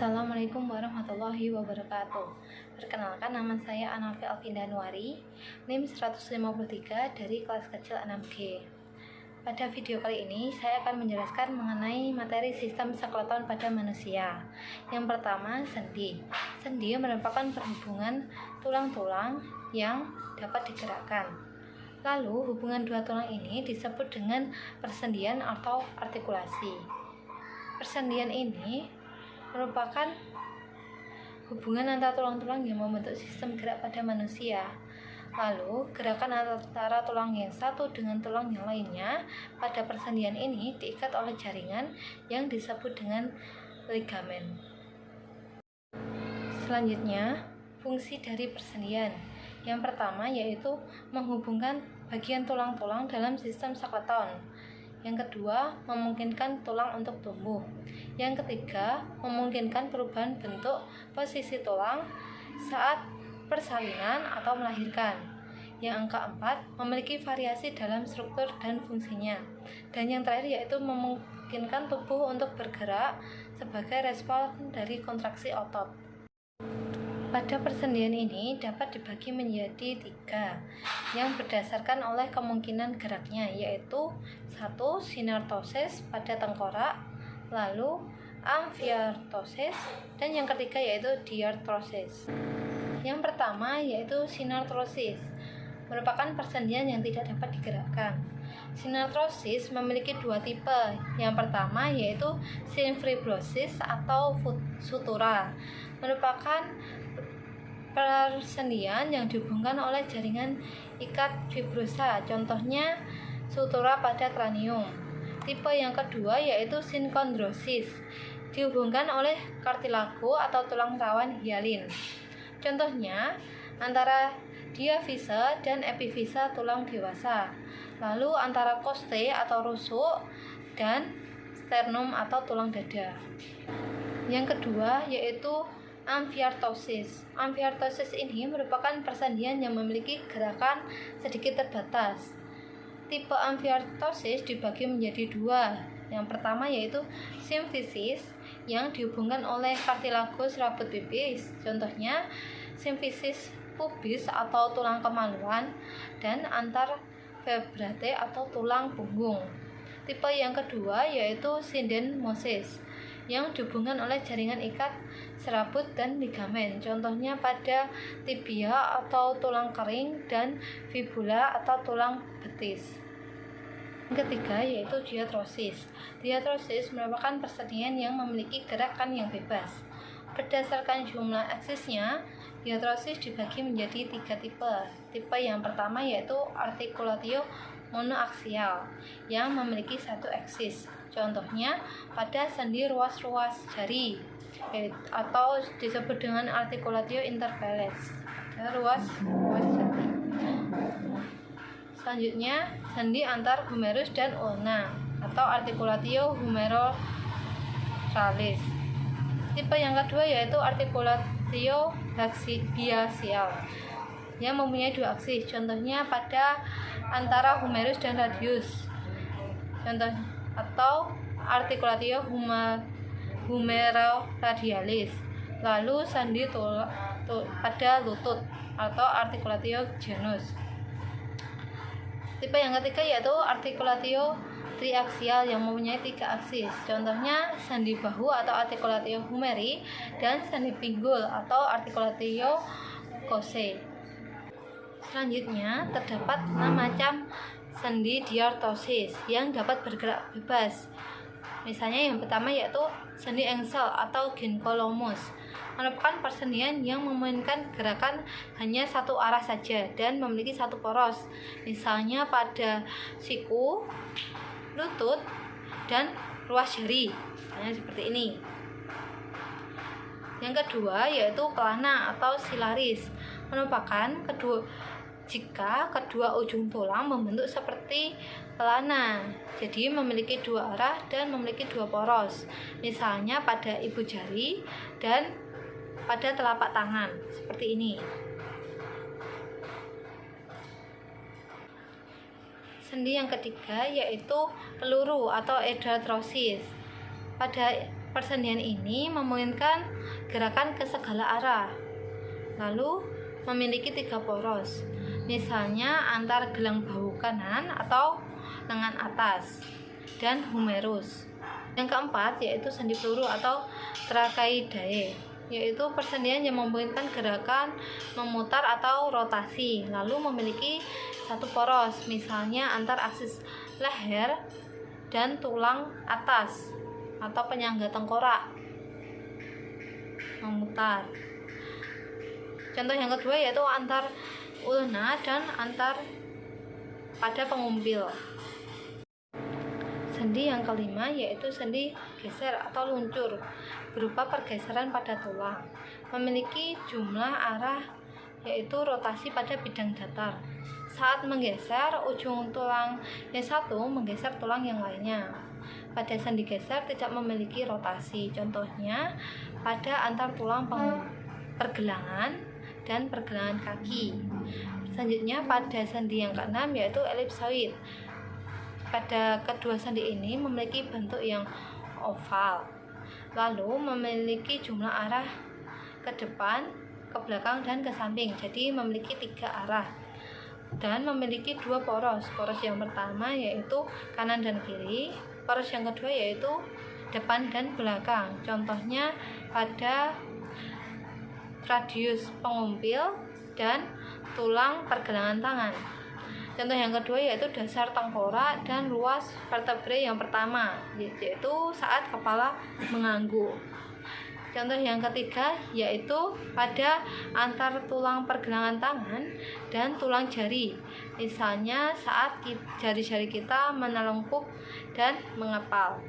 Assalamualaikum warahmatullahi wabarakatuh. Perkenalkan, nama saya Anafi Alvindanuari, NIM 153 dari kelas kecil 6G. Pada video kali ini saya akan menjelaskan mengenai materi sistem skeleton pada manusia. Yang pertama, sendi. Sendi merupakan perhubungan tulang-tulang yang dapat digerakkan. Lalu hubungan dua tulang ini disebut dengan persendian atau artikulasi. Persendian ini merupakan hubungan antara tulang-tulang yang membentuk sistem gerak pada manusia. Lalu, gerakan antara tulang yang satu dengan tulang yang lainnya pada persendian ini diikat oleh jaringan yang disebut dengan ligamen. Selanjutnya, fungsi dari persendian. Yang pertama yaitu menghubungkan bagian tulang-tulang dalam sistem skeleton. Yang kedua, memungkinkan tulang untuk tumbuh. Yang ketiga, memungkinkan perubahan bentuk posisi tulang saat persalinan atau melahirkan. Yang keempat, memiliki variasi dalam struktur dan fungsinya. Dan yang terakhir yaitu memungkinkan tubuh untuk bergerak sebagai respon dari kontraksi otot. Pada persendian ini dapat dibagi menjadi 3 yang berdasarkan oleh kemungkinan geraknya, yaitu 1. Synarthrosis pada tengkorak, lalu amfiarthrosis, dan yang ketiga yaitu diarthrosis. Yang pertama yaitu synarthrosis, merupakan persendian yang tidak dapat digerakkan. Synarthrosis memiliki 2 tipe. Yang pertama yaitu synfibrosis atau sutura, merupakan persendian yang dihubungkan oleh jaringan ikat fibrosa, contohnya sutura pada kranium. Tipe yang kedua yaitu synchondrosis, dihubungkan oleh kartilago atau tulang rawan hialin, contohnya antara diafise dan epifise tulang dewasa, lalu antara costae atau rusuk dan sternum atau tulang dada. Yang kedua yaitu amfiarthrosis. Amfiarthrosis ini merupakan persendian yang memiliki gerakan sedikit terbatas. Tipe amfiarthrosis dibagi menjadi 2. Yang pertama yaitu symphysis yang dihubungkan oleh kartilago serabut pipis, contohnya symphysis pubis atau tulang kemaluan, dan antar vertebrae atau tulang punggung. Tipe yang kedua yaitu syndesmosis yang dihubungkan oleh jaringan ikat serabut dan ligamen, contohnya pada tibia atau tulang kering dan fibula atau tulang betis. Yang ketiga yaitu diarthrosis. Diarthrosis merupakan persendian yang memiliki gerakan yang bebas. Berdasarkan jumlah aksisnya, diarthrosis dibagi menjadi 3 tipe. Tipe yang pertama yaitu articulatio monoaksial yang memiliki 1 aksis, contohnya pada sendi ruas-ruas jari atau disebut dengan articulatio interphalanx, ruas-ruas jari. Selanjutnya, sendi antar humerus dan ulna atau articulatio humerolaris. Tipe yang kedua yaitu articulatio biaxial yang mempunyai 2 aksis, contohnya pada antara humerus dan radius, contoh atau articulatio humeroradialis. Lalu sendi pada lutut atau articulatio genus. Tipe yang ketiga yaitu articulatio triaksial yang mempunyai 3 aksis, contohnya sendi bahu atau articulatio humeri dan sendi pinggul atau articulatio coccyx. Selanjutnya, terdapat 6 macam sendi diarthrosis yang dapat bergerak bebas. Misalnya yang pertama yaitu sendi engsel atau gynecolomos, merupakan persendian yang memungkinkan gerakan hanya satu arah saja dan memiliki 1 poros, misalnya pada siku, lutut, dan ruas jari, misalnya seperti ini. Yang kedua yaitu pelana atau silaris, merupakan jika kedua ujung tulang membentuk seperti pelana, jadi memiliki 2 arah dan memiliki 2 poros, misalnya pada ibu jari dan pada telapak tangan, seperti ini. Sendi yang ketiga yaitu peluru atau edatrosis. Pada Persendian ini memungkinkan gerakan ke segala arah. Lalu memiliki 3 poros, misalnya antar gelang bahu kanan atau lengan atas dan humerus. Yang keempat yaitu sendi peluru atau tracheidae, yaitu persendian yang memungkinkan gerakan memutar atau rotasi, lalu memiliki 1 poros, misalnya antar aksis leher dan tulang atas atau penyangga tengkorak memutar. Contoh yang kedua yaitu antar ulna dan antar pada pengumpil. Sendi yang kelima yaitu sendi geser atau luncur, berupa pergeseran pada tulang, memiliki jumlah arah yaitu rotasi pada bidang datar. Saat menggeser, ujung tulang yang satu menggeser tulang yang lainnya. Pada sendi geser tidak memiliki rotasi, contohnya pada antar tulang pergelangan dan pergelangan kaki. Selanjutnya pada sendi yang keenam yaitu elipsoid. Pada kedua sendi ini memiliki bentuk yang oval, lalu memiliki jumlah arah ke depan, ke belakang, dan ke samping, jadi memiliki 3 arah dan memiliki 2 poros. Poros yang pertama yaitu kanan dan kiri, poros yang kedua yaitu depan dan belakang, contohnya pada radius pengumpil dan tulang pergelangan tangan. Contoh yang kedua yaitu dasar tengkorak dan ruas vertebrae yang pertama, yaitu saat kepala mengangguk. Contoh yang ketiga yaitu pada antar tulang pergelangan tangan dan tulang jari, misalnya saat jari-jari kita menelungkup dan mengepal.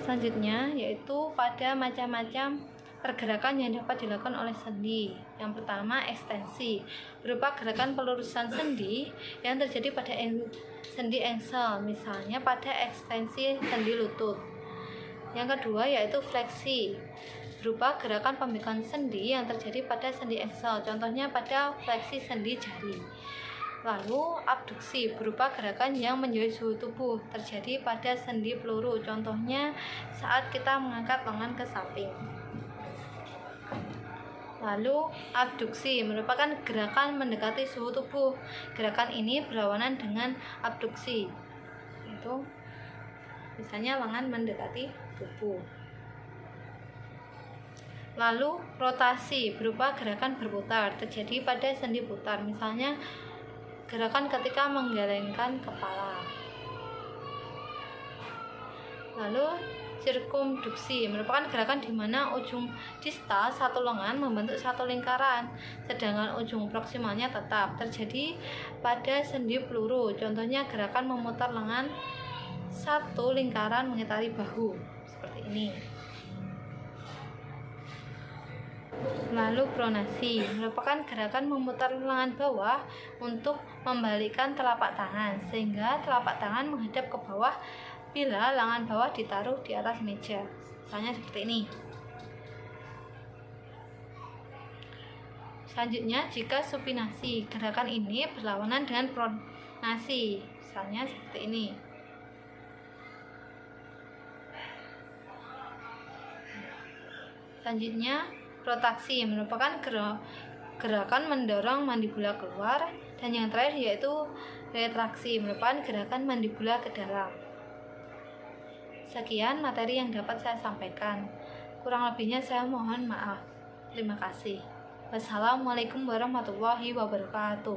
Selanjutnya yaitu pada macam-macam pergerakan yang dapat dilakukan oleh sendi. Yang pertama ekstensi, berupa gerakan pelurusan sendi yang terjadi pada sendi engsel, misalnya pada ekstensi sendi lutut. Yang kedua yaitu fleksi, berupa gerakan pembekuan sendi yang terjadi pada sendi engsel, contohnya pada fleksi sendi jari. Lalu abduksi, berupa gerakan yang menjauhi suhu tubuh, terjadi pada sendi peluru, contohnya saat kita mengangkat lengan ke samping. Lalu abduksi merupakan gerakan mendekati suhu tubuh. Gerakan ini berlawanan dengan abduksi, itu misalnya lengan mendekati tubuh. Lalu rotasi, berupa gerakan berputar, terjadi pada sendi putar, misalnya gerakan ketika menggelengkan kepala. Lalu sirkumduksi merupakan gerakan di mana ujung distal satu lengan membentuk satu lingkaran, sedangkan ujung proksimalnya tetap, terjadi pada sendi peluru, contohnya gerakan memutar lengan satu lingkaran mengitari bahu, seperti ini. Lalu pronasi merupakan gerakan memutar lengan bawah untuk membalikkan telapak tangan, sehingga telapak tangan menghadap ke bawah bila lengan bawah ditaruh di atas meja, misalnya seperti ini. Selanjutnya jika supinasi, gerakan ini berlawanan dengan pronasi, misalnya seperti ini. Selanjutnya protraksi merupakan gerakan mendorong mandibula keluar, dan yang terakhir yaitu retraksi merupakan gerakan mandibula ke dalam. Sekian materi yang dapat saya sampaikan. Kurang lebihnya saya mohon maaf. Terima kasih. Wassalamualaikum warahmatullahi wabarakatuh.